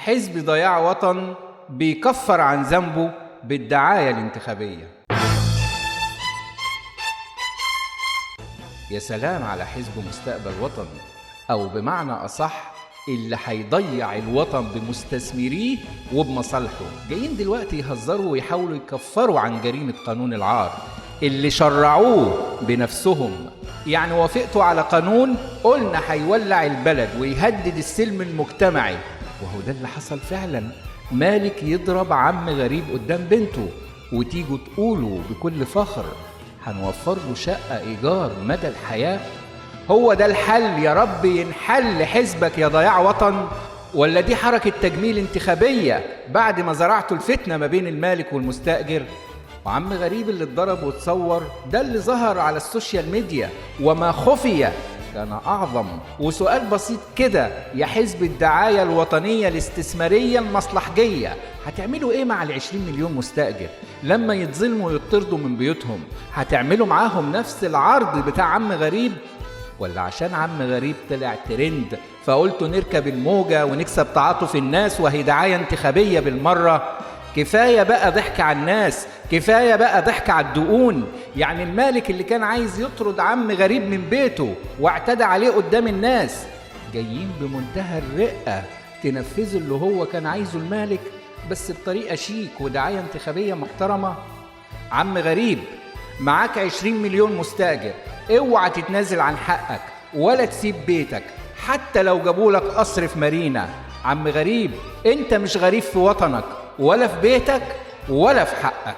حزب ضياع وطن بيكفر عن ذنبه بالدعاية الانتخابية. يا سلام على حزب مستقبل وطن، أو بمعنى أصح اللي هيضيع الوطن بمستثمريه وبمصالحه. جايين دلوقتي يهزروا ويحاولوا يكفروا عن جريمة قانون العار اللي شرعوه بنفسهم. يعني وافقتوا على قانون قلنا هيولع البلد ويهدد السلم المجتمعي، وهو ده اللي حصل فعلا. مالك يضرب عم غريب قدام بنته، وتيجوا تقولوا بكل فخر هنوفر له شقة إيجار مدى الحياة. هو ده الحل؟ يا رب ينحل حزبك يا ضياع وطن. ولا دي حركة تجميل انتخابية بعد ما زرعتوا الفتنة ما بين المالك والمستأجر؟ وعم غريب اللي اتضرب واتصور ده اللي ظهر على السوشيال ميديا، وما خفي كان أعظم. وسؤال بسيط كده يا حزب الدعاية الوطنية الاستثمارية المصلحجية، هتعملوا ايه مع ال20 مليون مستأجر لما يتظلموا ويطردوا من بيوتهم؟ هتعملوا معاهم نفس العرض بتاع عم غريب؟ ولا عشان عم غريب طلع ترند فقلتوا نركب الموجة ونكسب تعاطف الناس وهي دعاية انتخابية بالمرة؟ كفاية بقى ضحك على الناس، كفاية بقى ضحك على الدقون. يعني المالك اللي كان عايز يطرد عم غريب من بيته واعتدى عليه قدام الناس، جايين بمنتهى الرقة تنفذوا اللي هو كان عايزه المالك بس بطريقة شيك ودعاية انتخابية محترمة. عم غريب معاك 20 مليون مستأجر، اوعى تتنازل عن حقك ولا تسيب بيتك حتى لو جابولك قصر في مارينا. عم غريب انت مش غريب في وطنك ولا في بيتك ولا في حقك.